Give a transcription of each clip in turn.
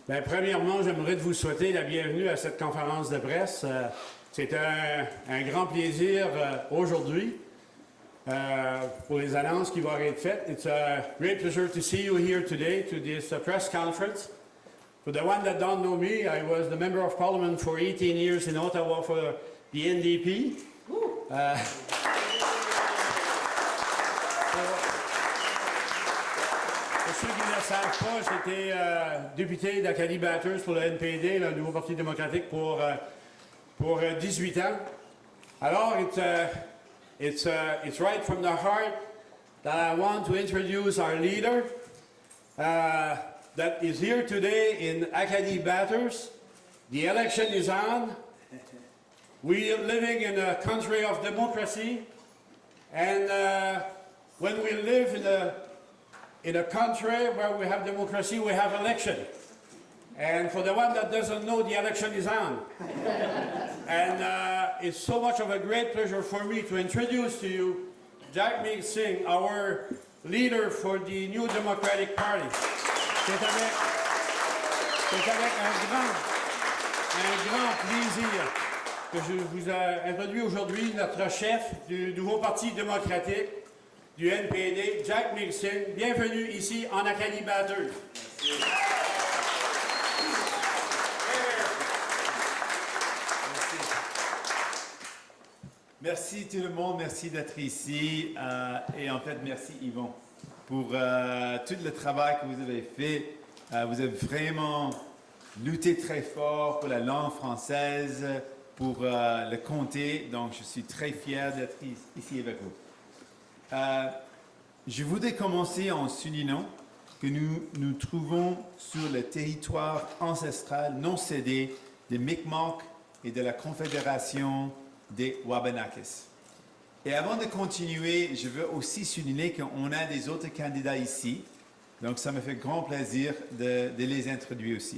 Bien, premièrement, j'aimerais vous souhaiter la bienvenue à cette conférence de presse. C'est un grand plaisir aujourd'hui pour les annonces qui vont être faites. It's a great pleasure to see you here today to this press conference. For the one that don't know me, I was the Member of Parliament for 18 years in Ottawa for the NDP. Pour ceux qui ne le savent pas, j'étais député d'Acadie Bathurst pour le NPD, le nouveau Parti démocratique, pour 18 ans. Alors, it's right from the heart that I want to introduce our leader that is here today in Acadie Bathurst. The election is on. We are living in a country of democracy, and when we live in a country where we have democracy, we have election. And for the one that doesn't know, the election is on. And it's so much of a great pleasure for me to introduce to you Jagmeet Singh, our leader for the New Democratic Party. C'est avec un grand plaisir que je vous introduis aujourd'hui notre chef du nouveau Parti démocratique, du NPD, Jagmeet Singh. Bienvenue ici en Acadie Bathurst. Merci tout le monde, merci d'être ici et en fait merci Yvon pour tout le travail que vous avez fait. Vous avez vraiment lutté très fort pour la langue française, pour le comté, donc je suis très fier d'être ici avec vous. Je voudrais commencer en soulignant que nous nous trouvons sur le territoire ancestral non cédé des Mi'kmaq et de la Confédération des Wabanakis. Et avant de continuer, je veux aussi souligner qu'on a des autres candidats ici, donc ça me fait grand plaisir de les introduire aussi.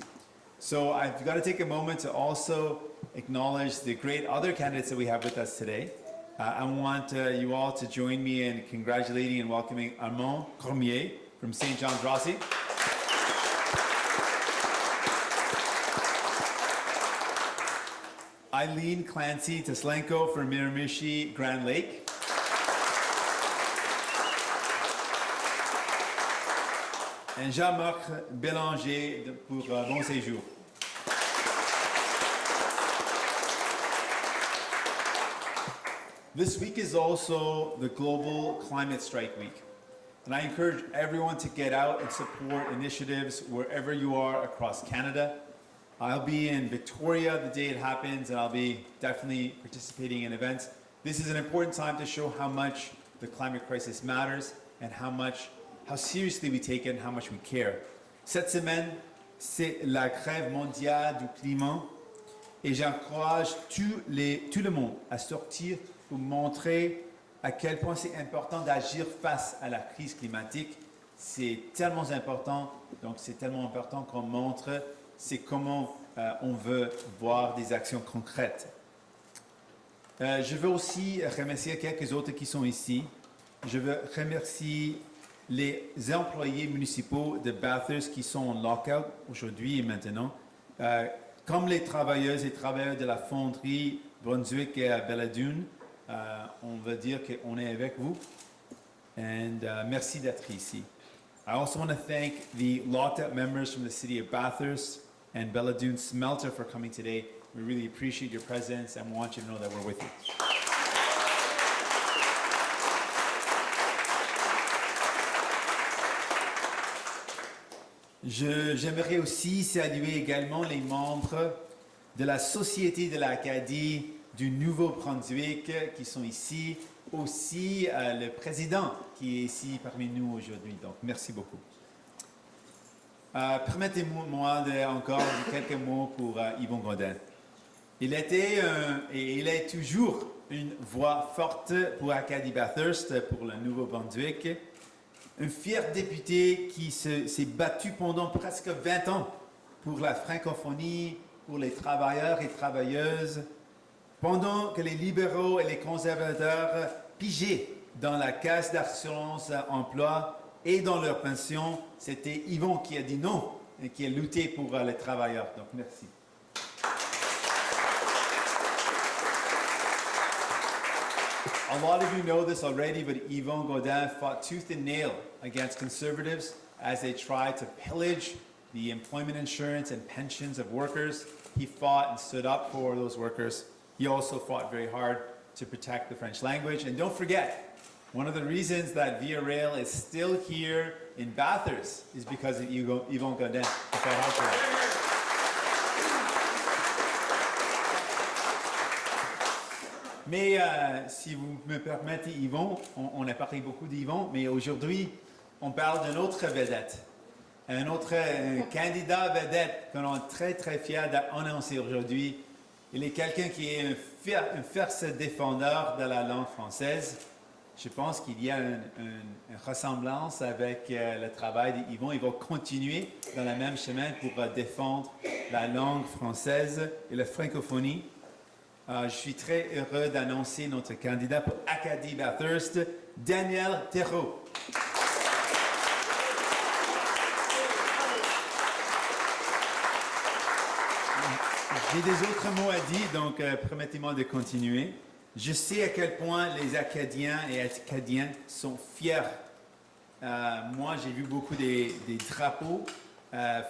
So I've got to take a moment to also acknowledge the great other candidates that we have with us today. I want you all to join me in congratulating and welcoming Armand Cormier from St. John's Rossi. Eileen Clancy Teslenko from Miramichi Grand Lake. And Jean-Marc Bélanger pour Bon Séjour. This week is also the Global Climate Strike Week. And I encourage everyone to get out and support initiatives wherever you are across Canada. I'll be in Victoria the day it happens, and I'll be definitely participating in events. This is an important time to show how much the climate crisis matters and how seriously we take it and how much we care. Cette semaine, c'est la grève mondiale du climat et j'encourage tout le monde à sortir pour montrer à quel point c'est important d'agir face à la crise climatique. C'est tellement important, donc c'est tellement important qu'on montre c'est comment on veut voir des actions concrètes. Je veux aussi remercier quelques autres qui sont ici. Je veux remercier les employés municipaux de Bathurst qui sont en lockout aujourd'hui et maintenant. Comme les travailleuses et travailleurs de la fonderie Brunswick et à Belladune, on veut dire qu'on est avec vous. And merci d'être ici. I also want to thank the locked up members from the city of Bathurst and Belladune Smelter for coming today. We really appreciate your presence and want you to know that we're with you. J'aimerais aussi saluer également les membres de la Société de l'Acadie du Nouveau-Brunswick qui sont ici, aussi le président qui est ici parmi nous aujourd'hui. Donc, merci beaucoup. Permettez-moi encore quelques mots pour Yvon Godin. Il était et il est toujours une voix forte pour Acadie Bathurst, pour le Nouveau-Brunswick. Un fier député qui s'est battu pendant presque 20 ans pour la francophonie, pour les travailleurs et travailleuses, pendant que les libéraux et les conservateurs pigeaient dans la caisse d'assurance emploi et dans leur pension, c'était Yvon qui a dit non et qui a lutté pour les travailleurs. Donc, merci. A lot of you know this already, but Yvon Godin fought tooth and nail against conservatives as they tried to pillage the employment insurance and pensions of workers. He fought and stood up for those workers. He also fought very hard to protect the French language. And don't forget, one of the reasons that Via Rail is still here in Bathurst is because of Yvon Godin. Mais si vous me permettez, Yvon, on a parlé beaucoup d'Yvon, mais aujourd'hui, on parle d'une autre vedette. Un candidat vedette que l'on est très, très fier d'annoncer aujourd'hui. Il est quelqu'un qui est un ferme défendeur de la langue française. Je pense qu'il y a une ressemblance avec le travail d'Yvon. Il va continuer dans le même chemin pour défendre la langue française et la francophonie. Je suis très heureux d'annoncer notre candidat pour Acadie Bathurst, Daniel Thérault. J'ai des autres mots à dire, donc permettez-moi de continuer. Je sais à quel point les Acadiens et Acadiennes sont fiers. Moi, j'ai vu beaucoup des drapeaux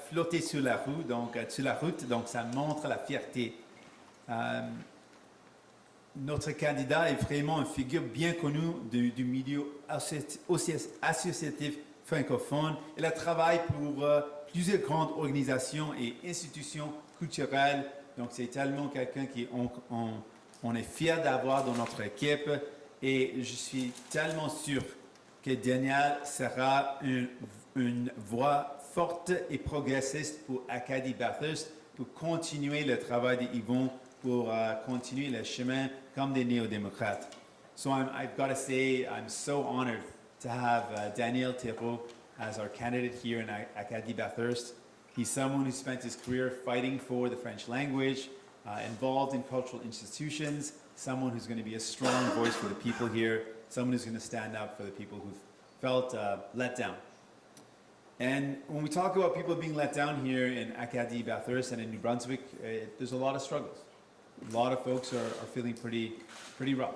flotter sur la route, donc ça montre la fierté. Notre candidat est vraiment une figure bien connue du milieu associatif francophone. Il a travaillé pour plusieurs grandes organisations et institutions culturelles. Donc, c'est tellement quelqu'un qu'on est fier d'avoir dans notre équipe. Et je suis tellement sûr que Daniel sera une voix forte et progressiste pour Acadie Bathurst pour continuer le travail d'Yvon, pour continuer le chemin comme des néo-démocrates. So I've got to say, I'm so honored to have Daniel Thérault as our candidate here in Acadie Bathurst. He's someone who spent his career fighting for the French language, involved in cultural institutions, someone who's going to be a strong voice for the people here, someone who's going to stand up for the people who've felt let down. And when we talk about people being let down here in Acadie Bathurst and in New Brunswick, there's a lot of struggles. A lot of folks are feeling pretty rough.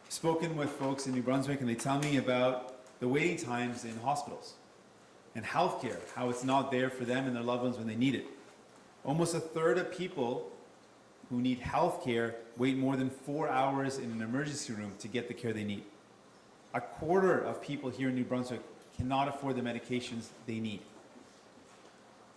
I've spoken with folks in New Brunswick and they tell me about the waiting times in hospitals and healthcare, how it's not there for them and their loved ones when they need it. Almost a third of people who need healthcare wait more than 4 hours in an emergency room to get the care they need. A quarter of people here in New Brunswick cannot afford the medications they need.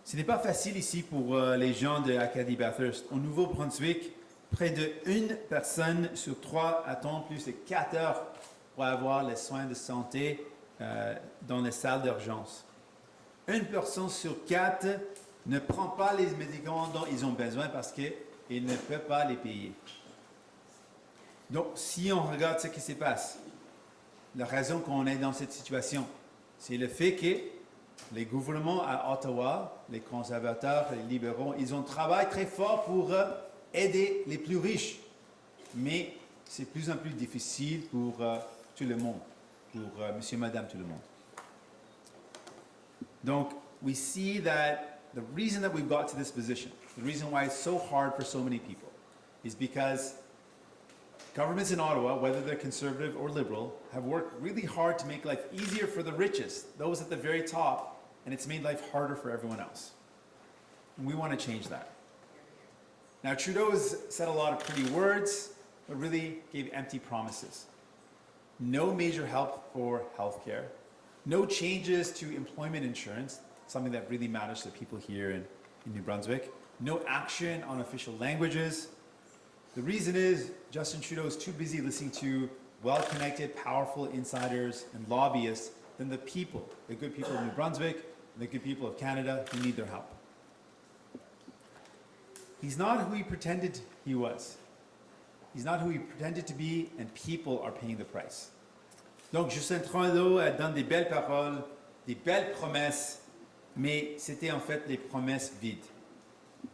Ce n'est pas facile ici pour les gens de Acadie Bathurst. Au Nouveau-Brunswick, près de 1 personne sur 3 attend plus de 4 heures pour avoir les soins de santé dans les salles d'urgence. 1 personne sur 4 ne prend pas les médicaments dont ils ont besoin parce qu'ils ne peuvent pas les payer. Donc, si on regarde ce qui se passe, la raison qu'on est dans cette situation, c'est le fait que les gouvernements à Ottawa, les conservateurs, les libéraux, ils ont travaillé très fort pour aider les plus riches. Mais c'est de plus en plus difficile pour tout le monde, pour monsieur, madame, tout le monde. Donc, we see that the reason that we've got to this position, the reason why it's so hard for so many people, is because governments in Ottawa, whether they're conservative or liberal, have worked really hard to make life easier for the richest, those at the very top, and it's made life harder for everyone else. And we want to change that. Now, Trudeau has said a lot of pretty words, but really gave empty promises. No major help for healthcare, no changes to employment insurance, something that really matters to people here in New Brunswick, no action on official languages. The reason is Justin Trudeau is too busy listening to well-connected, powerful insiders and lobbyists than the people, the good people of New Brunswick, and the good people of Canada who need their help. He's not who he pretended he was. He's not who he pretended to be, and people are paying the price. Donc Justin Trudeau donne des belles paroles, des belles promesses, mais c'était en fait des promesses vides.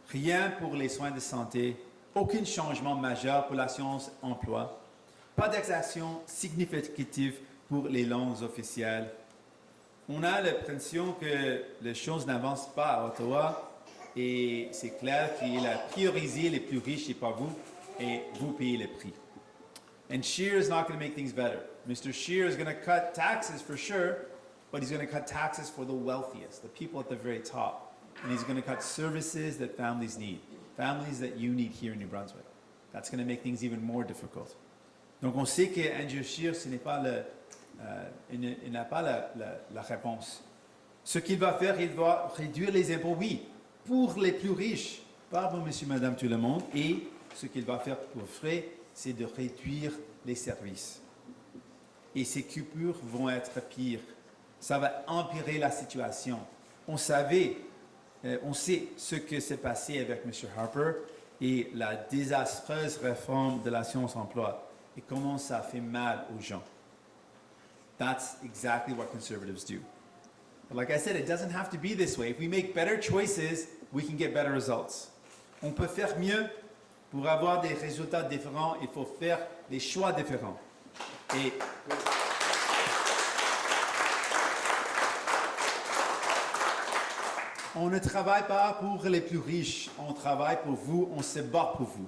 Rien pour les soins de santé, aucun changement majeur pour l'assurance emploi, pas d'action significative pour les langues officielles. On a l'impression que les choses n'avancent pas à Ottawa et c'est clair qu'il a priorisé les plus riches et pas vous, et vous payez le prix. And Scheer is not going to make things better. Mr. Scheer is going to cut taxes for sure, but he's going to cut taxes for the wealthiest, the people at the very top. And he's going to cut services that families need, families that you need here in New Brunswick. That's going to make things even more difficult. Donc on sait que Andrew Scheer, ce n'est pas il n'a pas la réponse. Ce qu'il va faire, il va réduire les impôts, oui, pour les plus riches, pas pour monsieur, madame, tout le monde. Et ce qu'il va faire pour frais, c'est de réduire les services. Et ces coupures vont être pires. Ça va empirer la situation. On sait ce que s'est passé avec M. Harper et la désastreuse réforme de l'assurance-emploi et comment ça fait mal aux gens. That's exactly what conservatives do. But like I said, it doesn't have to be this way. If we make better choices, we can get better results. On peut faire mieux. Pour avoir des résultats différents, il faut faire des choix différents. Et on ne travaille pas pour les plus riches, on travaille pour vous, on se bat pour vous.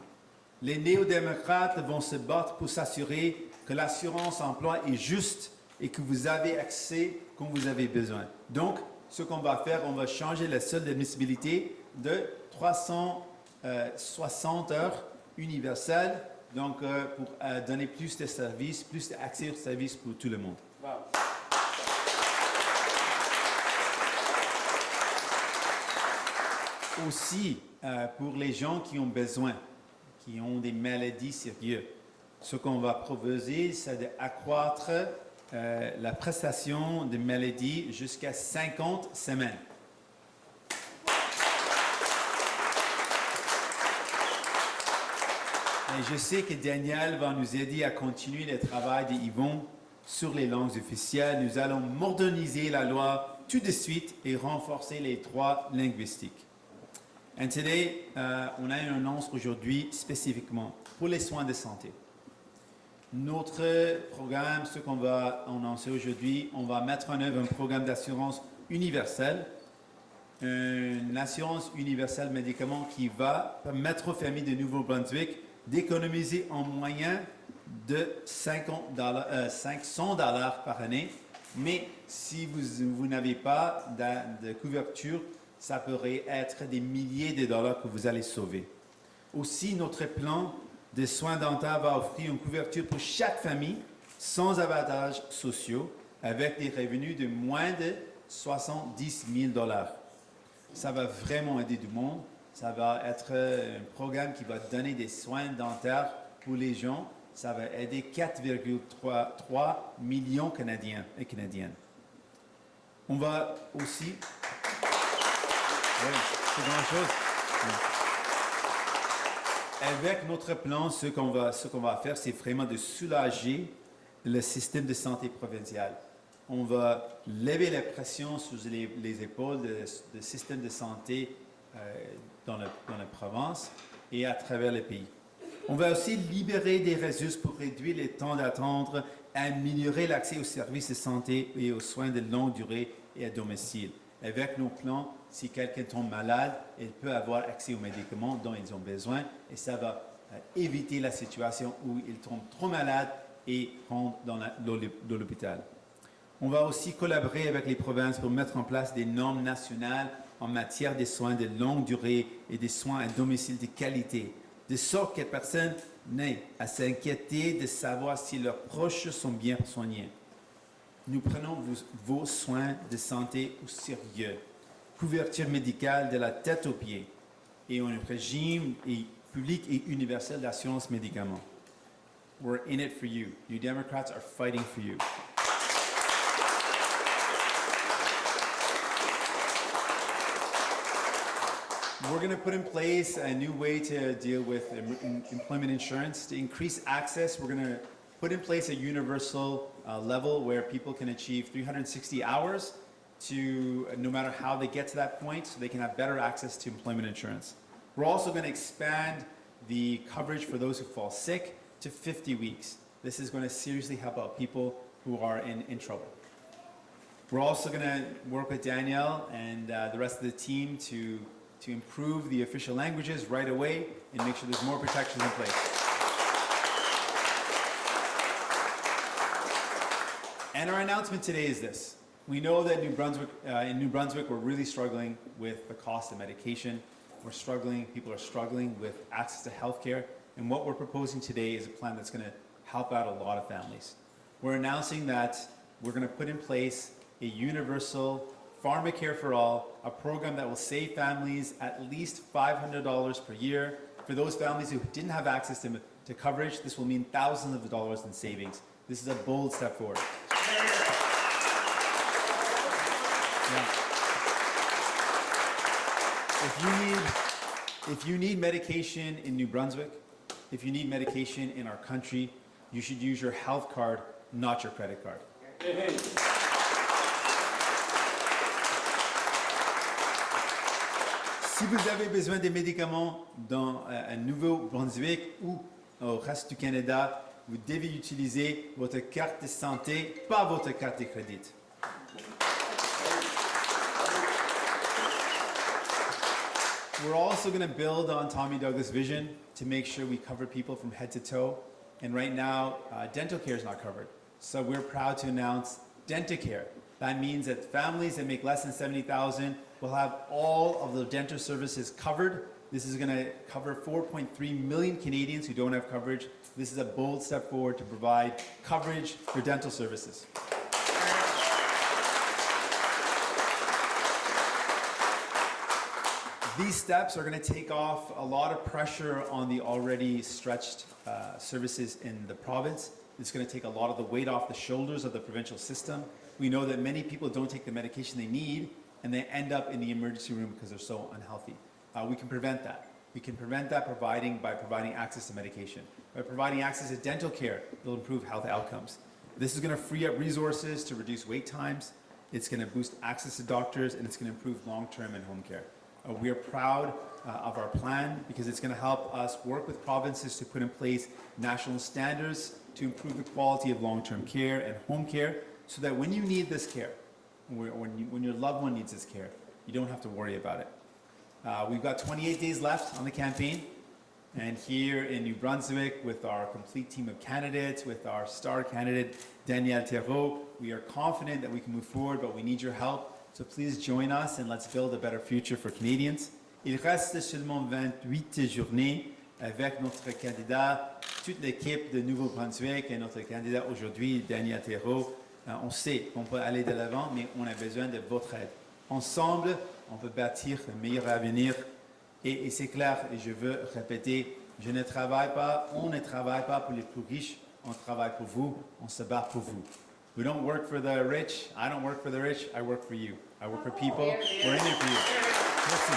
Les néo-démocrates vont se battre pour s'assurer que l'assurance-emploi est juste et que vous avez accès quand vous avez besoin. Donc, ce qu'on va faire, on va changer le seuil d'admissibilité de 360 heures universelles, donc pour donner plus de services, plus d'accès aux services pour tout le monde. Wow. Aussi, pour les gens qui ont besoin, qui ont des maladies sérieuses, ce qu'on va proposer, c'est d'accroître la prestation de maladie jusqu'à 50 semaines. Et je sais que Daniel va nous aider à continuer le travail de Yvon sur les langues officielles. Nous allons moderniser la loi tout de suite et renforcer les droits linguistiques. And today, on a une annonce aujourd'hui spécifiquement pour les soins de santé. Notre programme, ce qu'on va annoncer aujourd'hui, on va mettre en œuvre un programme d'assurance universelle, une assurance universelle médicaments qui va permettre aux familles de Nouveau-Brunswick d'économiser en moyenne de $500 par année. Mais si vous n'avez pas de couverture, ça pourrait être des milliers de dollars que vous allez sauver. Aussi, notre plan de soins dentaires va offrir une couverture pour chaque famille sans avantages sociaux avec des revenus de moins de $70 000. Ça va vraiment aider du monde. Ça va être un programme qui va donner des soins dentaires pour les gens. Ça va aider 4,3 millions de Canadiens et Canadiennes. On va aussi... Oui, c'est grand-chose. Avec notre plan, ce qu'on va faire, c'est vraiment de soulager le système de santé provincial. On va lever la pression sur les épaules du système de santé dans la province et à travers le pays. On va aussi libérer des ressources pour réduire les temps d'attente, améliorer l'accès aux services de santé et aux soins de longue durée et à domicile. Avec nos plans, si quelqu'un tombe malade, il peut avoir accès aux médicaments dont ils ont besoin et ça va éviter la situation où il tombe trop malade et rentre dans l'hôpital. On va aussi collaborer avec les provinces pour mettre en place des normes nationales en matière de soins de longue durée et des soins à domicile de qualité, de sorte que personne n'ait à s'inquiéter de savoir si leurs proches sont bien soignés. Nous prenons vos soins de santé au sérieux, couverture médicale de la tête aux pieds et un régime public et universel d'assurance médicaments. We're in it for you. You Democrats are fighting for you. We're going to put in place a new way to deal with employment insurance. To increase access, we're going to put in place a universal level where people can achieve 360 hours to no matter how they get to that point, so they can have better access to employment insurance. We're also going to expand the coverage for those who fall sick to 50 weeks. This is going to seriously help out people who are in trouble. We're also going to work with Danielle and the rest of the team to improve the official languages right away and make sure there's more protections in place. And our announcement today is this. We know that in New Brunswick, we're really struggling with the cost of medication. People are struggling with access to healthcare. And what we're proposing today is a plan that's going to help out a lot of families. We're announcing that we're going to put in place a universal pharmacare for all, a program that will save families at least $500 per year. For those families who didn't have access to coverage, this will mean thousands of dollars in savings. This is a bold step forward. Yeah. If you need medication in New Brunswick, if you need medication in our country, you should use your health card, not your credit card. Si vous avez besoin de médicaments dans Nouveau-Brunswick ou au reste du Canada, vous devez utiliser votre carte de santé, pas votre carte de crédit. We're also going to build on Tommy Douglas' vision to make sure we cover people from head to toe. And right now, dental care is not covered. So we're proud to announce Dentacare. That means that families that make less than $70,000 will have all of the dental services covered. This is going to cover 4.3 million Canadians who don't have coverage. This is a bold step forward to provide coverage for dental services. These steps are going to take off a lot of pressure on the already stretched services in the province. It's going to take a lot of the weight off the shoulders of the provincial system. We know that many people don't take the medication they need and they end up in the emergency room because they're so unhealthy. We can prevent that. We can prevent that by providing access to medication. By providing access to dental care, it'll improve health outcomes. This is going to free up resources to reduce wait times. It's going to boost access to doctors, and it's going to improve long-term and home care. We are proud of our plan because it's going to help us work with provinces to put in place national standards to improve the quality of long-term care and home care so that when you need this care, when your loved one needs this care, you don't have to worry about it. We've got 28 days left on the campaign, and here in New Brunswick with our complete team of candidates, with our star candidate Danielle Thérault, we are confident that we can move forward, but we need your help. So please join us and let's build a better future for Canadians. Il reste seulement 28 journées avec notre candidat, toute l'équipe de Nouveau-Brunswick et notre candidat aujourd'hui, Danielle Thérault. On sait qu'on peut aller de l'avant, mais on a besoin de votre aide. Ensemble, on peut bâtir un meilleur avenir. Et c'est clair, et je veux répéter, on ne travaille pas pour les plus riches, on travaille pour vous, on se bat pour vous. We don't work for the rich. I don't work for the rich. I work for you. I work for people. We're in it for you. Merci.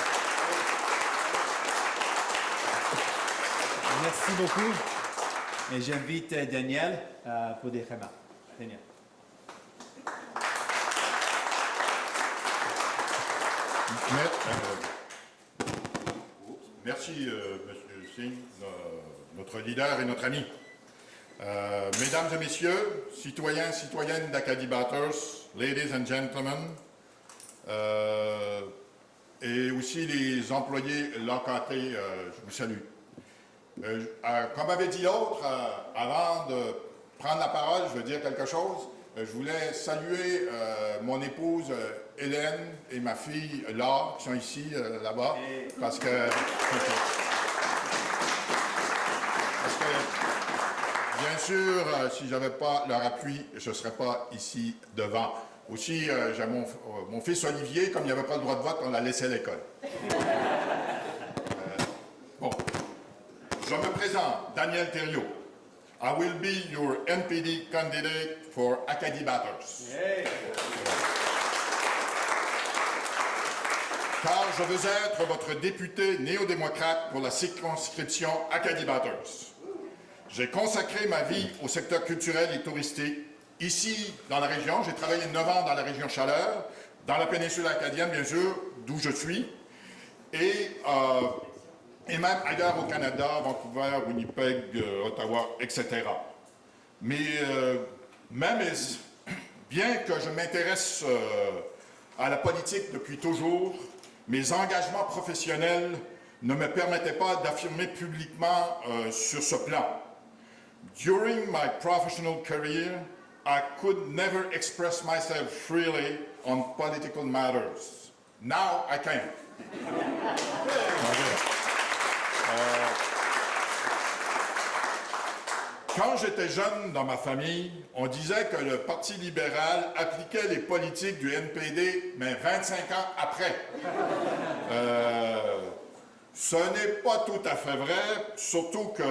Merci beaucoup. Et j'invite Danielle pour des remarques. Danielle. Merci, Monsieur Singh, notre leader et notre ami. Mesdames et messieurs, citoyens, citoyennes d'Acadie Bathurst, ladies and gentlemen, et aussi les employés locatés, je vous salue. Comme avait dit l'autre, avant de prendre la parole, je veux dire quelque chose. Je voulais saluer mon épouse Hélène et ma fille Laure, qui sont ici, là-bas, parce que bien sûr, si je n'avais pas leur appui, je ne serais pas ici devant. Aussi, j'ai mon fils Olivier, comme il n'avait pas le droit de vote, on l'a laissé à l'école. Bon, je me présente, Danielle Thérault. I will be your NPD candidate for Acadie Bathurst. Yeah. Car je veux être votre député néo-démocrate pour la circonscription Acadie Bathurst. J'ai consacré ma vie au secteur culturel et touristique. Ici, dans la région, j'ai travaillé 9 ans dans la région Chaleur, dans la péninsule acadienne, bien sûr, d'où je suis, et même ailleurs au Canada, Vancouver, Winnipeg, Ottawa, etc. Mais même Bien que je m'intéresse à la politique depuis toujours, mes engagements professionnels ne me permettaient pas d'affirmer publiquement sur ce plan. During my professional career, I could never express myself freely on political matters. Now I can. Quand j'étais jeune dans ma famille, on disait que le Parti libéral appliquait les politiques du NPD, mais 25 ans après. Ce n'est pas tout à fait vrai, surtout que,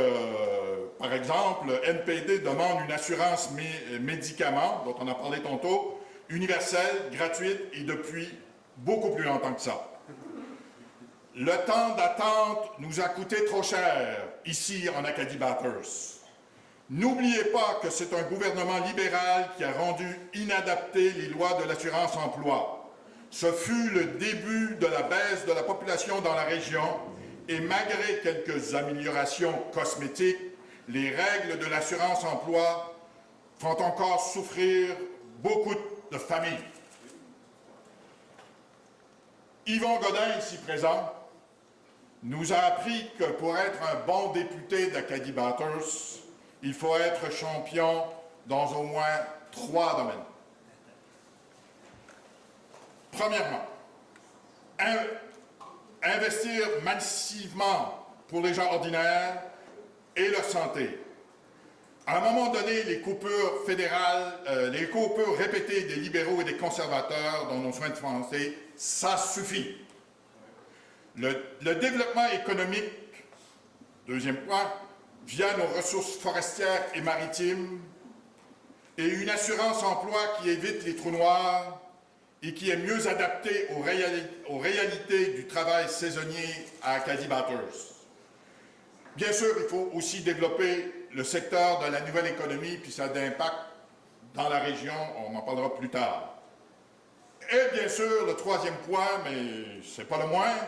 par exemple, le NPD demande une assurance médicaments, dont on a parlé tantôt, universelle, gratuite et depuis beaucoup plus longtemps que ça. Le temps d'attente nous a coûté trop cher ici en Acadie-Bathurst. N'oubliez pas que c'est un gouvernement libéral qui a rendu inadaptées les lois de l'assurance-emploi. Ce fut le début de la baisse de la population dans la région et malgré quelques améliorations cosmétiques, les règles de l'assurance-emploi font encore souffrir beaucoup de familles. Yvon Godin, ici présent, nous a appris que pour être un bon député d'Acadie-Bathurst, il faut être champion dans au moins 3 domaines. Premièrement, investir massivement pour les gens ordinaires et leur santé. À un moment donné, les coupures fédérales, les coupures répétées des libéraux et des conservateurs dans nos soins de santé, ça suffit. Le développement économique, deuxième point, via nos ressources forestières et maritimes, et une assurance-emploi qui évite les trous noirs et qui est mieux adaptée aux réalités du travail saisonnier à Acadie-Bathurst. Bien sûr, il faut aussi développer le secteur de la nouvelle économie, puis ça a d'impact dans la région, on en parlera plus tard. Et bien sûr, le troisième point, mais ce n'est pas le moindre,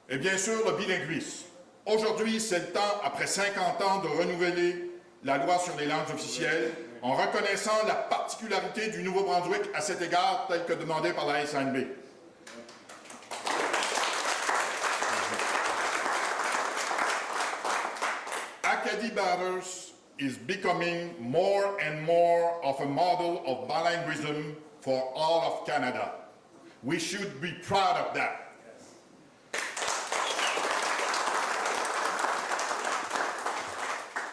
et bien sûr, le bilinguisme. Aujourd'hui, c'est le temps, après 50 ans, de renouveler la loi sur les langues officielles en reconnaissant la particularité du Nouveau-Brunswick à cet égard, tel que demandé par la SNB. Acadie-Bathurst is becoming more and more of a model of bilingualism for all of Canada. We should be proud of that.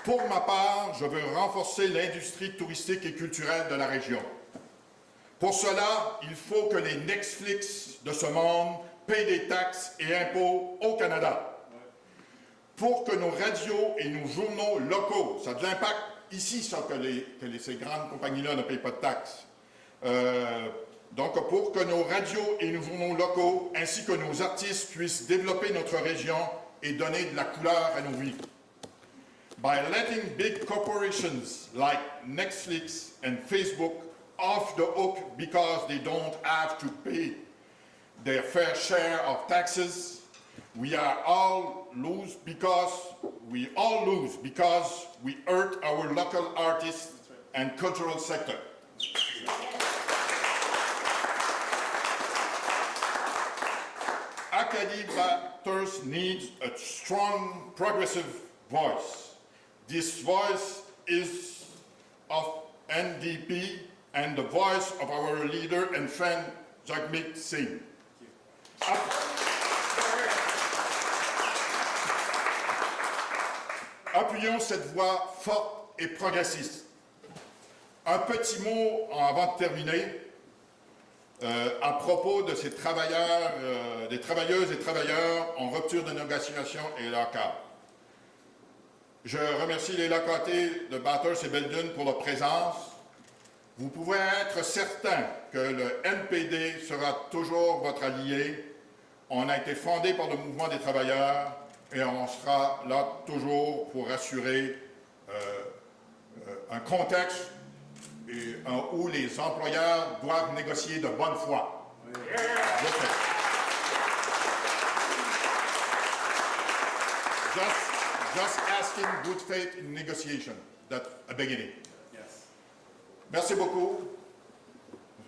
Pour ma part, je veux renforcer l'industrie touristique et culturelle de la région. Pour cela, il faut que les Netflix de ce monde paient des taxes et impôts au Canada. Pour que nos radios et nos journaux locaux, ça a de l'impact ici, ça, que ces grandes compagnies-là ne payent pas de taxes. Donc, pour que nos radios et nos journaux locaux, ainsi que nos artistes, puissent développer notre région et donner de la couleur à nos vies. By letting big corporations like Netflix and Facebook off the hook because they don't have to pay their fair share of taxes, we all lose because we hurt our local artists and cultural sector. Acadie-Bathurst needs a strong progressive voice. This voice is of NDP and the voice of our leader and friend Jagmeet Singh. Appuyons cette voix forte et progressiste. Un petit mot avant de terminer à propos de ces travailleurs, des travailleuses et travailleurs en rupture de négociation et leur cas. Je remercie les localités de Bathurst et Belledune pour leur présence. Vous pouvez être certain que le NPD sera toujours votre allié. On a été fondé par le mouvement des travailleurs et on sera là toujours pour assurer un contexte où les employeurs doivent négocier de bonne foi. Just asking good faith in negotiation. That's a beginning. Yes. Merci beaucoup.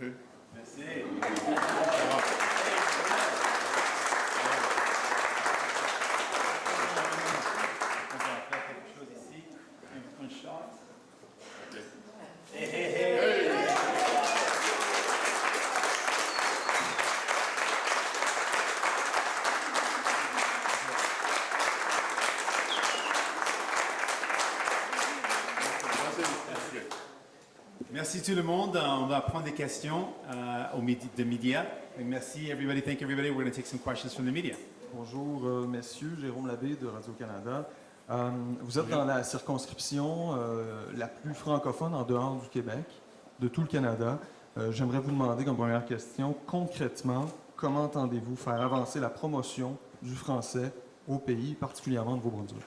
Merci. On va faire quelque chose ici. Un shot. Merci tout le monde. On va prendre des questions de médias. Merci everybody. Thank you everybody. We're going to take some questions from the media. Bonjour, messieurs. Jérôme Labbé de Radio-Canada. Vous êtes dans la circonscription la plus francophone en dehors du Québec, de tout le Canada. J'aimerais vous demander comme première question, concrètement, comment entendez-vous faire avancer la promotion du français au pays, particulièrement au Nouveau-Brunswick?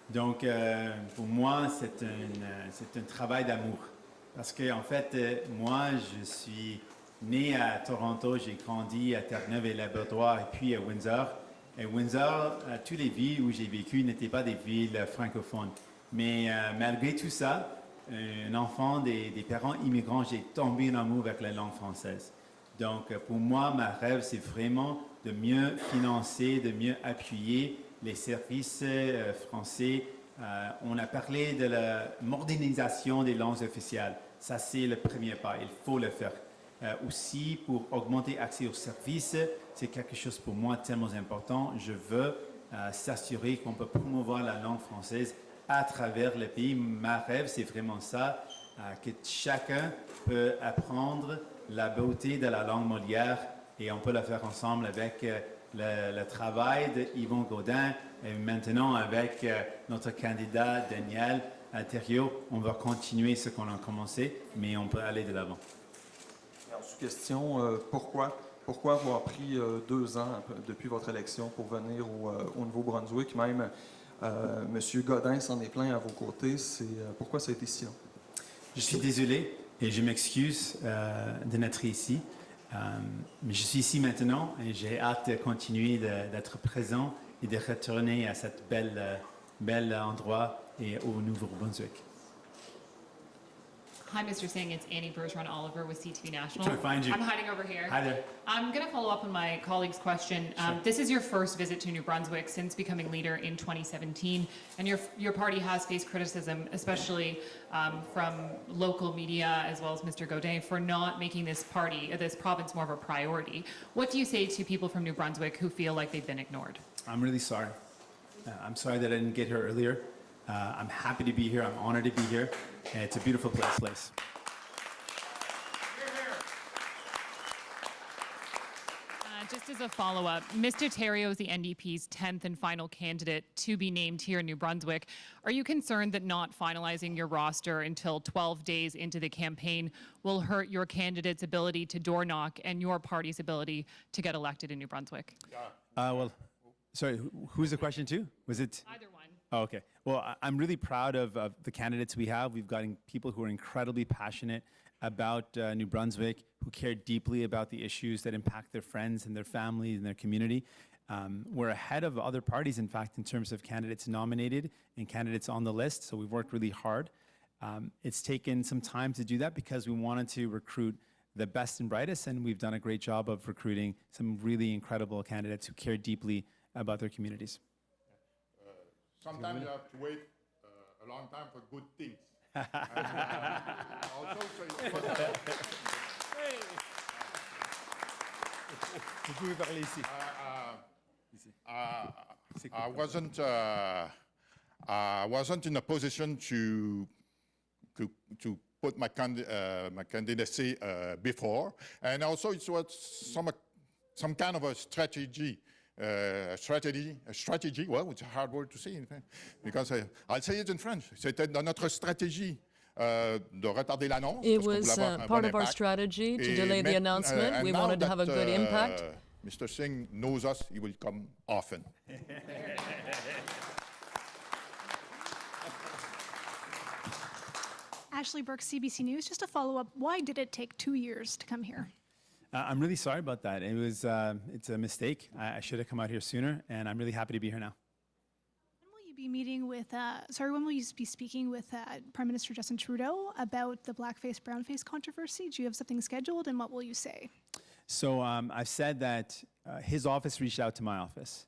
Donc, pour moi, c'est un travail d'amour. Parce que, en fait, moi, je suis né à Toronto, j'ai grandi à Terre-Neuve et Labrador, et puis à Windsor. Et Windsor, toutes les villes où j'ai vécu n'étaient pas des villes francophones. Mais malgré tout ça, un enfant des parents immigrants, j'ai tombé en amour avec la langue française. Donc, pour moi, ma rêve, c'est vraiment de mieux financer, de mieux appuyer les services français. On a parlé de la modernisation des langues officielles. Ça, c'est le premier pas. Il faut le faire. Aussi, pour augmenter l'accès aux services, c'est quelque chose pour moi tellement important. Je veux s'assurer qu'on peut promouvoir la langue française à travers le pays. Ma rêve, c'est vraiment ça, que chacun peut apprendre la beauté de la langue Molière et on peut le faire ensemble avec le travail d'Yvon Gaudin et maintenant avec notre candidat Daniel Thériault. On va continuer ce qu'on a commencé, mais on peut aller de l'avant. Sous-question, pourquoi avoir pris 2 ans depuis votre élection pour venir au Nouveau-Brunswick? Même M. Godin s'en est plaint à vos côtés. Pourquoi ça a été si long? Je suis désolé et je m'excuse de n'être ici. Mais je suis ici maintenant et j'ai hâte de continuer d'être présent et de retourner à cet bel endroit et au Nouveau-Brunswick. Hi, Mr. Singh. It's Annie Bergeron-Oliver with CTV National. Trying to find you. I'm hiding over here. Hi there. I'm going to follow up on my colleague's question. Sure. This is your first visit to New Brunswick since becoming leader in 2017, and your party has faced criticism, especially from local media as well as Mr. Gaudin, for not making this province more of a priority. What do you say to people from New Brunswick who feel like they've been ignored? I'm really sorry. I'm sorry that I didn't get here earlier. I'm happy to be here. I'm honored to be here. And it's a beautiful place. Just as a follow-up, Mr. Thériault is the NDP's 10th and final candidate to be named here in New Brunswick. Are you concerned that not finalizing your roster until 12 days into the campaign will hurt your candidate's ability to door knock and your party's ability to get elected in New Brunswick? Sorry, who's the question to? Was it? Either one. Oh, okay. Well, I'm really proud of the candidates we have. We've got people who are incredibly passionate about New Brunswick, who care deeply about the issues that impact their friends and their families and their community. We're ahead of other parties, in fact, in terms of candidates nominated and candidates on the list, so we've worked really hard. It's taken some time to do that because we wanted to recruit the best and brightest, and we've done a great job of recruiting some really incredible candidates who care deeply about their communities. Sometimes you have to wait a long time for good things. Vous pouvez parler ici. I wasn't in a position to put my candidacy before, and also it was some kind of a strategy. Strategy, well, it's a hard word to say, because I'll say it in French. C'était dans notre stratégie de retarder l'annonce. It was part of our strategy to delay the announcement. We wanted to have a good impact. Mr. Singh knows us. He will come often. Ashley Burke, CBC News. Just a follow-up, why did it take 2 years to come here? I'm really sorry about that. It's a mistake. I should have come out here sooner, and I'm really happy to be here now. When will you be be meeting with, when will you be speaking with Prime Minister Justin Trudeau about the blackface, brownface controversy? Do you have something scheduled, and what will you say? So I've said that his office reached out to my office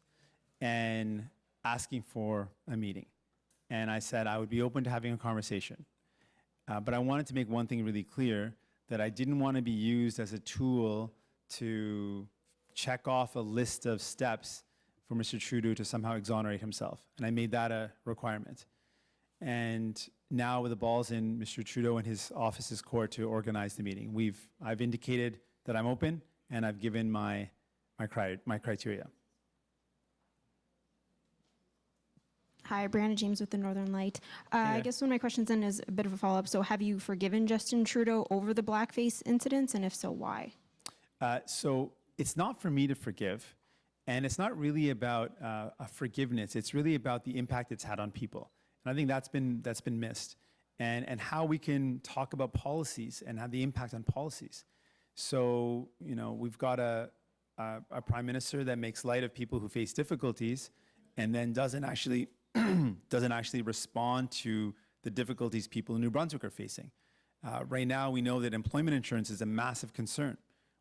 and asking for a meeting. And I said I would be open to having a conversation. But I wanted to make one thing really clear, that I didn't want to be used as a tool to check off a list of steps for Mr. Trudeau to somehow exonerate himself. And I made that a requirement. And now with the ball's in Mr. Trudeau and his office's court to organize the meeting. I've indicated that I'm open, and I've given my criteria. Hi, Brianna James with the Northern Light. I guess one of my questions then is a bit of a follow-up. So have you forgiven Justin Trudeau over the blackface incidents, and if so, why? So it's not for me to forgive, and it's not really about a forgiveness. It's really about the impact it's had on people. And I think that's been missed, and how we can talk about policies and have the impact on policies. So, we've got a prime minister that makes light of people who face difficulties, and then doesn't actually respond to the difficulties people in New Brunswick are facing. Right now, we know that employment insurance is a massive concern.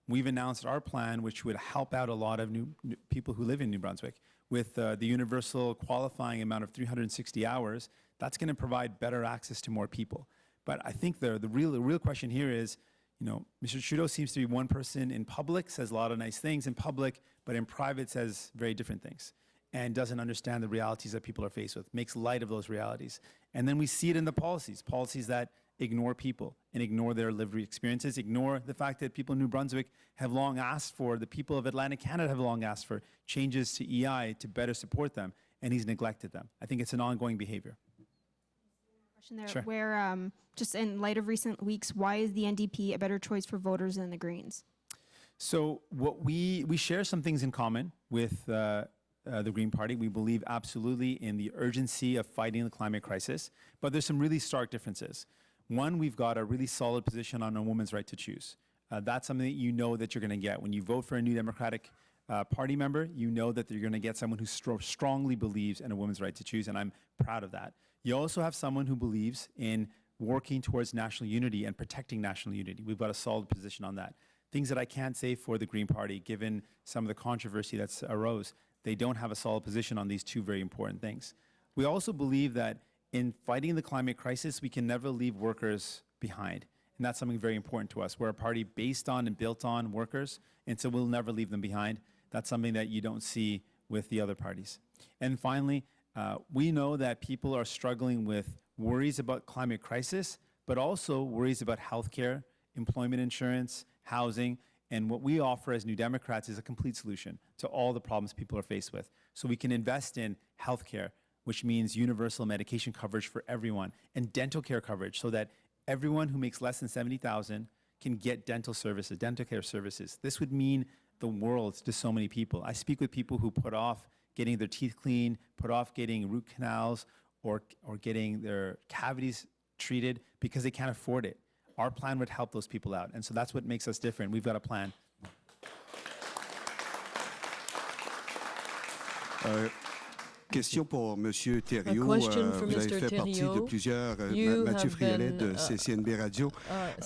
We've announced our plan, which would help out a lot of new people who live in New Brunswick with the universal qualifying amount of 360 hours. That's going to provide better access to more people. But I think the real question here is, Mr. Trudeau seems to be one person in public, says a lot of nice things in public, but in private says very different things, and doesn't understand the realities that people are faced with, makes light of those realities. And then we see it in the policies that ignore people and ignore their lived experiences, ignore the fact that people in New Brunswick have long asked for, the people of Atlantic Canada have long asked for changes to EI to better support them, and he's neglected them. I think it's an ongoing behavior. There, sure. Where, just in light of recent weeks, why is the NDP a better choice for voters than the Greens? So what we share some things in common with the Green Party. We believe absolutely in the urgency of fighting the climate crisis, but there's some really stark differences. One, we've got a really solid position on a woman's right to choose. That's something that that you're going to get. When you vote for a New Democratic Party member, you know that you're going to get someone who strongly believes in a woman's right to choose, and I'm proud of that. You also have someone who believes in working towards national unity and protecting national unity. We've got a solid position on that. Things that I can't say for the Green Party, given some of the controversy that's arose. They don't have a solid position on these two very important things. We also believe that in fighting the climate crisis, we can never leave workers behind. And that's something very important to us. We're a party based on and built on workers, and so we'll never leave them behind. That's something that you don't see with the other parties. And finally, we know that people are struggling with worries about climate crisis, but also worries about healthcare, employment insurance, housing, and what we offer as New Democrats is a complete solution to all the problems people are faced with. So we can invest in healthcare, which means universal medication coverage for everyone, and dental care coverage so that everyone who makes less than $70,000 can get dental care services. This would mean the world to so many people. I speak with people who put off getting their teeth cleaned, put off getting root canals or getting their cavities treated because they can't afford it. Our plan would help those people out. And so that's what makes us different. We've got a plan. Question pour Monsieur Thériault. question for Vous avez Mr. fait partie de Thériault. plusieurs, You Mathieu have Friolet been, de CCNB Radio. Vous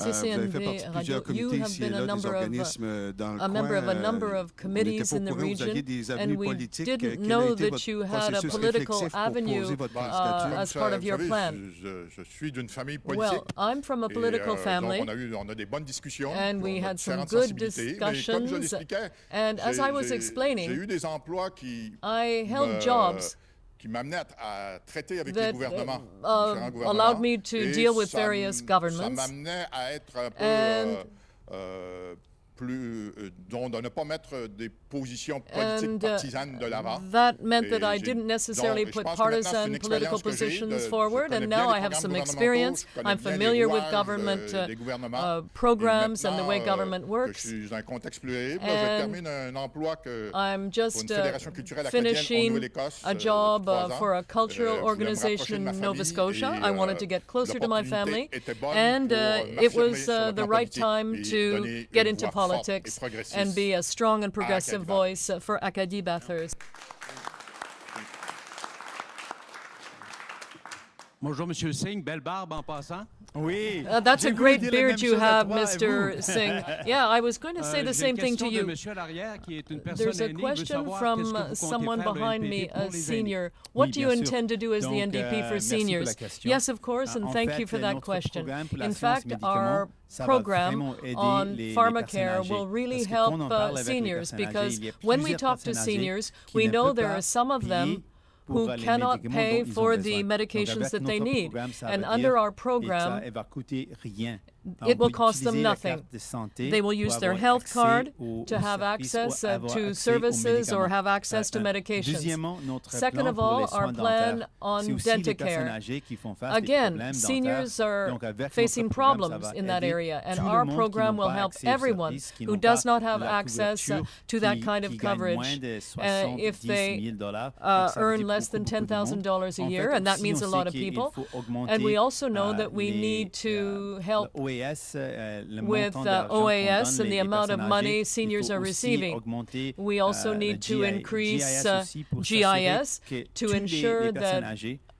avez fait CCNB partie de plusieurs Radio. You comités have ici et been là, a des number of organismes dans le a member of a coin. number of committees in the Vous aviez region, des and avenues we politiques. didn't Quel a know été that votre you had a processus political réflexif pour avenue poser votre candidature? as part of your plan. Je suis d'une famille politique. Well, I'm from a political family, Donc on a des bonnes discussions. and we on a had some différentes good sensibilités. Mais comme je discussions. l'expliquais, And as I was j'ai explaining, eu des emplois qui I held jobs qui m'amenaient à traiter avec that les gouvernements, différents gouvernements. allowed me to Et deal with ça various ça governments. m'amenait à être un And peu de ne pas mettre des positions politiques And partisanes de l'avant. that meant Et that I j'ai- didn't necessarily donc, je put pense que maintenant, c'est partisan une political expérience que j'ai positions je forward, connais and bien now les I have some programmes experience. gouvernementaux, je connais I'm bien les familiar with rouages, government des gouvernements. programs and the way Maintenant, government que works. je suis dans un contexte plus libre, And je termine un emploi que I'm pour just une fédération culturelle acadienne en finishing Nouvelle-Écosse a depuis job 3 ans. for a cultural Je voulais me organization rapprocher de ma in Nova famille Scotia. et, I wanted to get closer to my family, l'opportunité était bonne and pour it m'affirmer was sur le the plan right politique time et to donner get une into voix forte et politics progressiste and be a strong and progressive Acadie voice for Acadie Bathurst. Bonjour, Monsieur Singh. Belle barbe en passant. Oui. That's a J'ai voulu great dire la beard même you chose à have, toi et Mr. vous. Singh. Yeah, I was going to say the J'ai une same thing to question de you. monsieur à l'arrière qui est une personne There's a aînée. Il veut question savoir from qu'est-ce que vous comptez someone faire le behind NDP me, pour a les aînés. senior. What Oui, do you bien sûr. intend to do as the Donc, NDP for merci pour la seniors? question. Yes, of course, and En thank fait, you for that notre question. programme pour la In science fact, médicament, our ça va program vraiment aider on les pharmacare personnes will âgées. really Parce que help quand on parle avec les seniors personnes âgées, because il y a when we plusieurs talk to personnes âgées seniors, qui we ne know peuvent there pas are some of them payer who pour les cannot médicaments pay dont ils ont for besoin. the medications Donc, avec that they notre need. programme, ça And veut under dire our que program, ça va coûter rien. it On will peut cost them utiliser la nothing. carte de santé They will pour use their avoir health accès card aux to have services, access avoir to accès aux services or médicaments. have access to medications. Deuxièmement, notre Second plan of pour les all, soins our plan dentaires, on c'est aussi les personnes Dentacare. âgées qui font face à des Again, problèmes seniors dentaires. are Donc, avec facing notre programme, ça problems va in that aider area, and tout le our monde qui program n'ont will pas help accès aux everyone services, qui who n'ont does pas not have la access couverture, to that qui kind of gagnent moins coverage. de If they 70 000 $, earn less than $10,000 a year, and that means a lot of people. And we also know that we need to help with OAS and the amount of money seniors are receiving. We also need to increase GIS to ensure that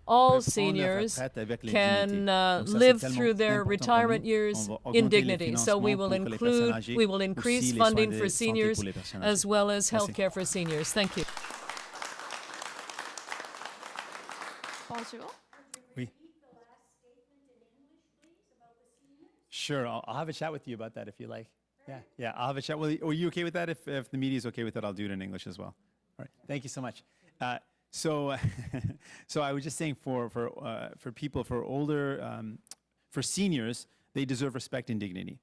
all seniors can live through their retirement years in dignity. So we will increase funding for seniors as well as health care for seniors. Thank you. Bonjour. Oui. Sure, I'll have a chat with you about that if you like. Yeah, I'll have a chat. Well, are you okay with that? If the media is okay with it, I'll do it in English as well. All right, thank you so much. So I was just saying for people, for older, for seniors, they deserve respect and dignity.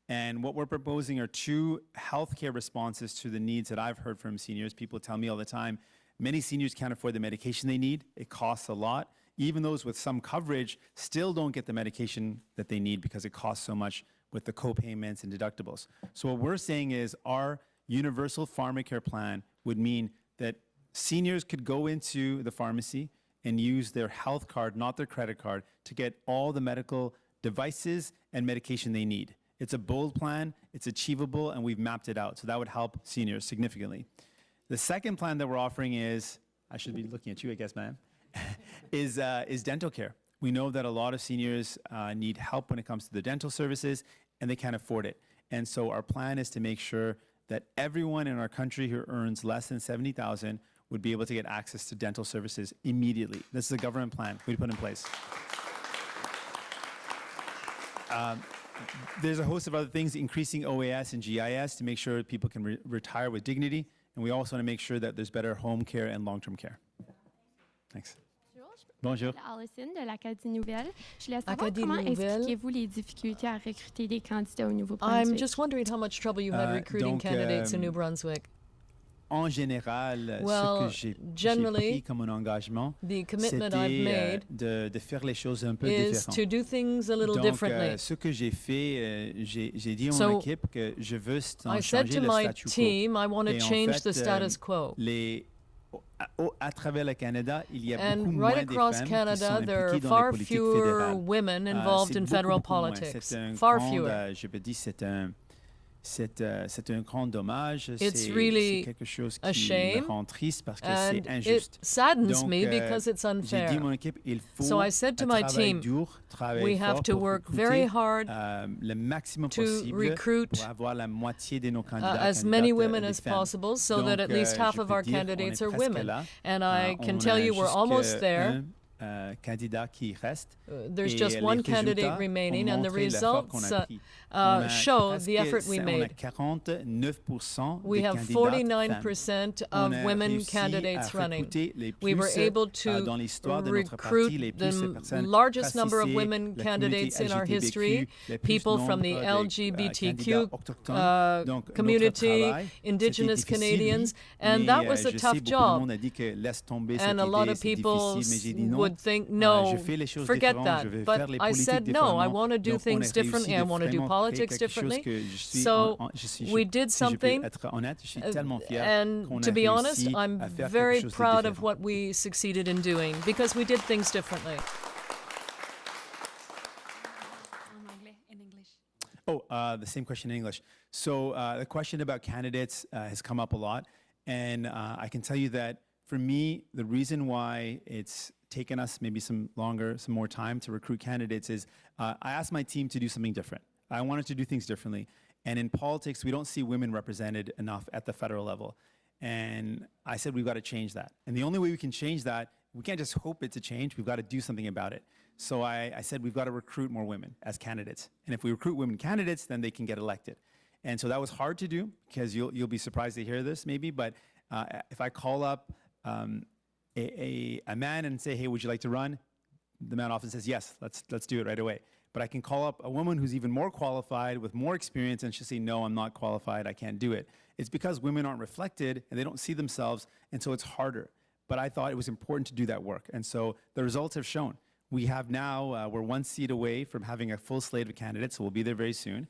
And what we're proposing are two healthcare responses to the needs that I've heard from seniors. People tell me all the time, many seniors can't afford the medication they need. It costs a lot. Even those with some coverage still don't get the medication that they need because it costs so much with the co-payments and deductibles. So what we're saying is our universal pharmacare plan would mean that seniors could go into the pharmacy and use their health card, not their credit card, to get all the medical devices and medication they need. It's a bold plan, it's achievable, and we've mapped it out. So that would help seniors significantly. The second plan that we're offering is, I should be looking at you, I guess, ma'am, is dental care. We know that a lot of seniors need help when it comes to the dental services, and they can't afford it. And so our plan is to make sure that everyone in our country who earns less than $70,000 would be able to get access to dental services immediately. This is a government plan we put in place. There's a host of other things, increasing OAS and GIS to make sure people can retire with dignity. And we also want to make sure that there's better home care and long-term care. Thanks. Bonjour. Allison de l'Acadie Nouvelle. Je voulais savoir Acadie comment Nouvelle. expliquez-vous les difficultés à recruter des candidats au Nouveau-Brunswick? I'm just wondering how much trouble you had recruiting candidates in New Brunswick. En général, Well, ce que j'ai generally, pris comme un engagement, the commitment I've made de faire les choses un peu is différentes. to do things a little Donc, differently. ce que j'ai fait, j'ai dit à So, mon équipe que je veux I said changer to le my statu quo. team, I want to Et en change fait, the status quo. À travers le Canada, il y a beaucoup And moins right de across femmes qui Canada, sont there are impliquées dans les far politiques fewer fédérales. women involved C'est in beaucoup, federal beaucoup moins. politics. C'est un Far grand, fewer. je peux dire, c'est un grand dommage. It's C'est really quelque chose a qui shame, me rend triste parce que and c'est injuste. it saddens Donc, me because it's j'ai unfair. dit à mon équipe, il faut So I said to my travailler team, dur, travailler we have fort to pour work recruter, very hard le maximum to possible recruit pour avoir la moitié de nos candidats, as many candidates, women des as femmes. possible so Donc, that at least half je of peux our dire, on candidates est are presque women. là. And I can On tell a you we're jusque almost there. Candidat qui reste. There's Et just les one résultats candidate remaining, ont and the montré l'effort results qu'on a pris. On a show presque the effort we On a made. 49% We des have candidates 49% On of a women réussi candidates à running. recruter les We were plus, able to dans l'histoire de notre parti, recruit les plus de the personnes largest number of racisées, women la candidates in our communauté history, LGBTQ, le plus people from the nombre de, LGBTQ candidats autochtones. Donc, notre community, travail, Indigenous c'était difficile, Canadians, oui, and mais, that was a je sais, tough beaucoup de job. monde a dit que laisse tomber And cette a lot idée, of c'est people difficile, mais j'ai dit non. would think, no, je fais les choses forget différemment, that. je vais But faire les I politiques said, no, I différemment. want to do Donc, on a things réussi differently. de I want to do vraiment politics créer quelque chose differently. que je suis So we did si je peux something. être honnête, je suis tellement fier And qu'on a to be honest, réussi I'm à faire very quelque chose de proud of différent. what we succeeded in doing because we did things differently. Oh, the same question in English. So the question about candidates has come up a lot. And I can tell you that for me, the reason why it's taken us maybe some more time to recruit candidates is I asked my team to do something different. I wanted to do things differently. And in politics, we don't see women represented enough at the federal level. And I said, we've got to change that. And the only way we can change that, we can't just hope it to change, we've got to do something about it. So I said, we've got to recruit more women as candidates. And if we recruit women candidates, then they can get elected. And so that was hard to do, because you'll be surprised to hear this maybe, but if I call up a man and say, hey, would you like to run? The man often says, yes, let's do it right away. But I can call up a woman who's even more qualified with more experience, and she'll say, no, I'm not qualified, I can't do it. It's because women aren't reflected and they don't see themselves, and so it's harder. But I thought it was important to do that work. And so the results have shown. We have now, we're one seat away from having a full slate of candidates, so we'll be there very soon.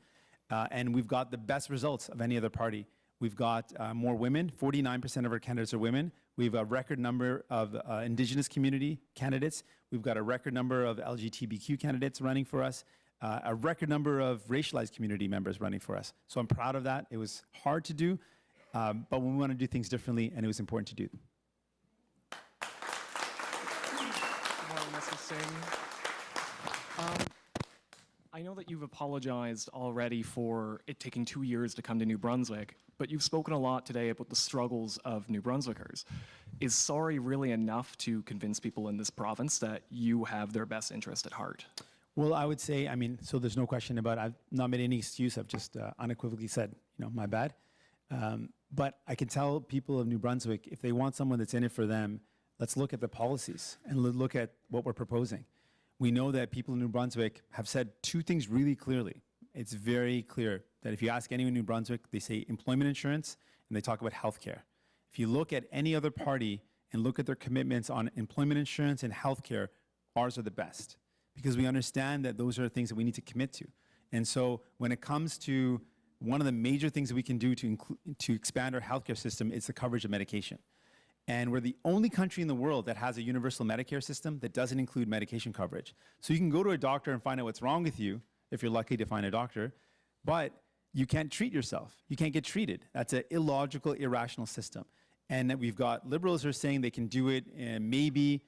And we've got the best results of any other party. We've got more women, 49% of our candidates are women. We have a record number of Indigenous community candidates. We've got a record number of LGBTQ candidates running for us, a record number of racialized community members running for us. So I'm proud of that. It was hard to do, but we want to do things differently, and it was important to do. Good morning, Mr. Singh. I know that you've apologized already for it taking 2 years to come to New Brunswick, but you've spoken a lot today about the struggles of New Brunswickers. Is sorry really enough to convince people in this province that you have their best interest at heart? Well, I would say, so there's no question about it. I've not made any excuse. I've just unequivocally said, my bad. But I can tell people of New Brunswick, if they want someone that's in it for them, let's look at the policies and look at what we're proposing. We know that people in New Brunswick have said two things really clearly. It's very clear that if you ask anyone in New Brunswick, they say employment insurance, and they talk about healthcare. If you look at any other party and look at their commitments on employment insurance and healthcare, ours are the best, because we understand that those are things that we need to commit to. And so when it comes to one of the major things that we can do to expand our healthcare system, it's the coverage of medication. And we're the only country in the world that has a universal Medicare system that doesn't include medication coverage. So you can go to a doctor and find out what's wrong with you, if you're lucky to find a doctor, but you can't treat yourself. You can't get treated. That's an illogical, irrational system. And that we've got liberals who are saying they can do it, and maybe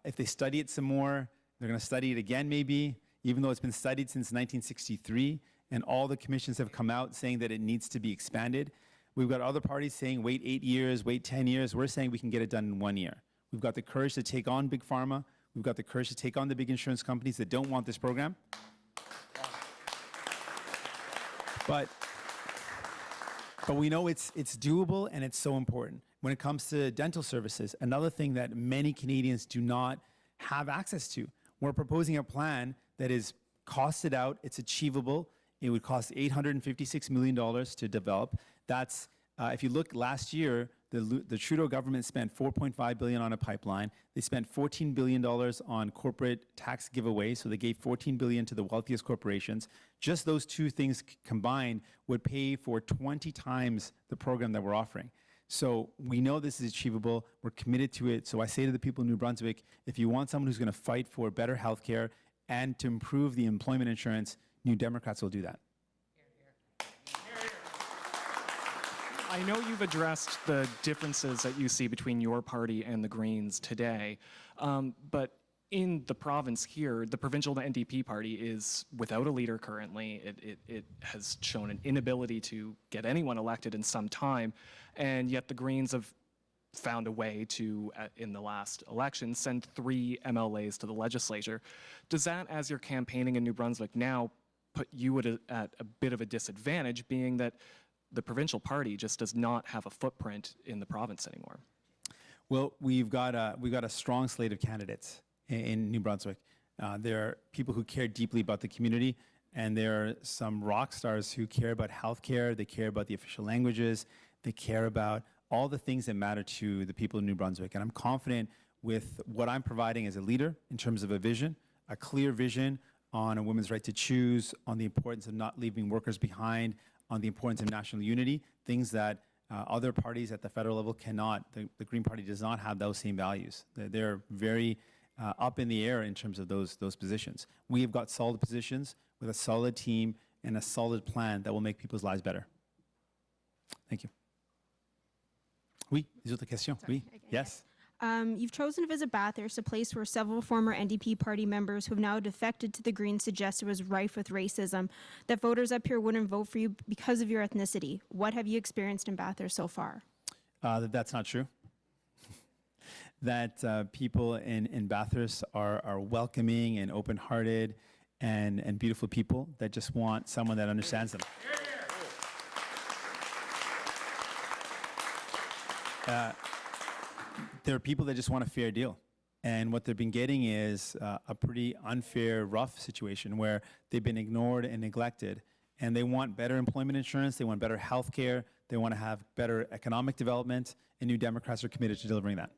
if they study it some more, they're going to study it again maybe, even though it's been studied since 1963, and all the commissions have come out saying that it needs to be expanded. We've got other parties saying wait 8 years, wait 10 years. We're saying we can get it done in 1 year. We've got the courage to take on Big Pharma. We've got the courage to take on the big insurance companies that don't want this program. But we know it's doable, and it's so important. When it comes to dental services, another thing that many Canadians do not have access to, we're proposing a plan that is costed out, it's achievable. It would cost $856 million to develop. That's, if you look last year, the Trudeau government spent $4.5 billion on a pipeline. They spent $14 billion on corporate tax giveaways, so they gave $14 billion to the wealthiest corporations. Just those two things combined would pay for 20 times the program that we're offering. So we know this is achievable. We're committed to it. So I say to the people in New Brunswick, if you want someone who's going to fight for better health care and to improve the employment insurance, New Democrats will do that. I know you've addressed the differences that you see between your party and the Greens today, but in the province here, the provincial NDP party is without a leader currently. It has shown an inability to get anyone elected in some time, and yet the Greens have found a way to, in the last election, send 3 MLAs to the legislature. Does that, as you're campaigning in New Brunswick now, put you at a bit of a disadvantage, being that the provincial party just does not have a footprint in the province anymore? Well, we've got a strong slate of candidates in New Brunswick. There are people who care deeply about the community, and there are some rock stars who care about healthcare. They care about the official languages. They care about all the things that matter to the people in New Brunswick. And I'm confident with what I'm providing as a leader in terms of a vision, a clear vision on a women's right to choose, on the importance of not leaving workers behind, on the importance of national unity, things that other parties at the federal level cannot. The Green Party does not have those same values. They're very up in the air in terms of those positions. We have got solid positions with a solid team and a solid plan that will make people's lives better. Thank you. Oui, les autres questions? Oui, yes. You've chosen to visit Bathurst, a place where several former NDP party members who have now defected to the Greens suggested was rife with racism, that voters up here wouldn't vote for you because of your ethnicity. What have you experienced in Bathurst so far? That's not true. That people in Bathurst are welcoming and open-hearted and beautiful people that just want someone that understands them. There are people that just want a fair deal. And what they've been getting is a pretty unfair, rough situation where they've been ignored and neglected. And they want better employment insurance, they want better health care, they want to have better economic development, and New Democrats are committed to delivering that.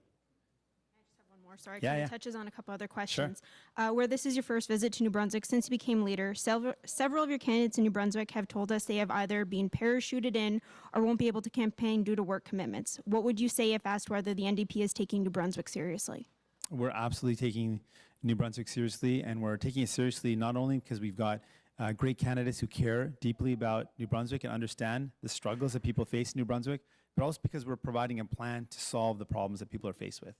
Sorry, Yeah, kind yeah. of touches on a couple other questions. Where this is your first visit to New Brunswick since you became leader, several of your candidates in New Brunswick have told us they have either been parachuted in or won't be able to campaign due to work commitments. What would you say if asked whether the NDP is taking New Brunswick seriously? We're absolutely taking New Brunswick seriously, and we're taking it seriously not only because we've got great candidates who care deeply about New Brunswick and understand the struggles that people face in New Brunswick, but also because we're providing a plan to solve the problems that people are faced with.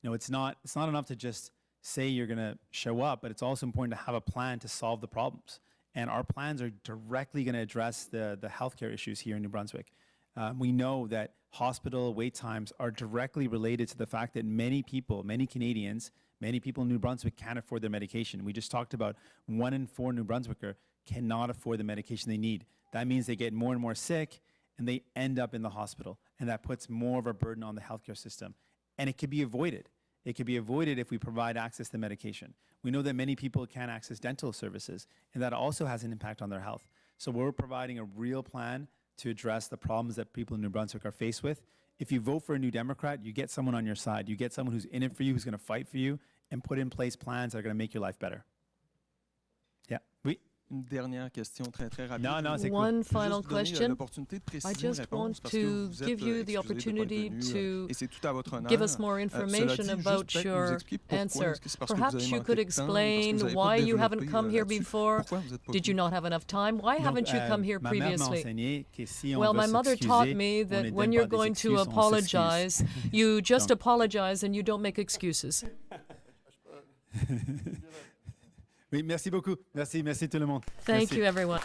You know, it's not enough to just say you're going to show up, but it's also important to have a plan to solve the problems. And our plans are directly going to address the healthcare issues here in New Brunswick. We know that hospital wait times are directly related to the fact that many people, many Canadians, many people in New Brunswick can't afford their medication. We just talked about 1 in 4 New Brunswicker cannot afford the medication they need. That means they get more and more sick and they end up in the hospital. And that puts more of a burden on the healthcare system. And it could be avoided. It could be avoided if we provide access to medication. We know that many people can't access dental services, and that also has an impact on their health. So we're providing a real plan to address the problems that people in New Brunswick are faced with. If you vote for a New Democrat, you get someone on your side. You get someone who's in it for you, who's going to fight for you, and put in place plans that are going to make your life better. Yeah. Oui. Une dernière question très rapide. Non, c'est cool. One final Juste vous donner, question. l'opportunité de préciser I une just réponse want parce que to vous give êtes, you the excusez de pas être opportunity venu, to et c'est tout à votre honneur. give us more Cela information dit, juste about peut-être nous your expliquer pourquoi. answer. Est-ce que c'est parce que vous Perhaps avez you manqué could de temps, parce que vous explain avez why pas you haven't développé come here là-dessus? before. Pourquoi vous êtes pas Did you venu? not have enough time? Why haven't you come here Ma mère m'a previously? enseigné que si on Well, veut my mother s'excuser, taught me on that ne when donne you're pas des going to excuses, on apologize, s'excuse. you just Donc- apologize and you don't make excuses. Oui, merci beaucoup. Merci tout le monde. Thank Merci. you, everyone.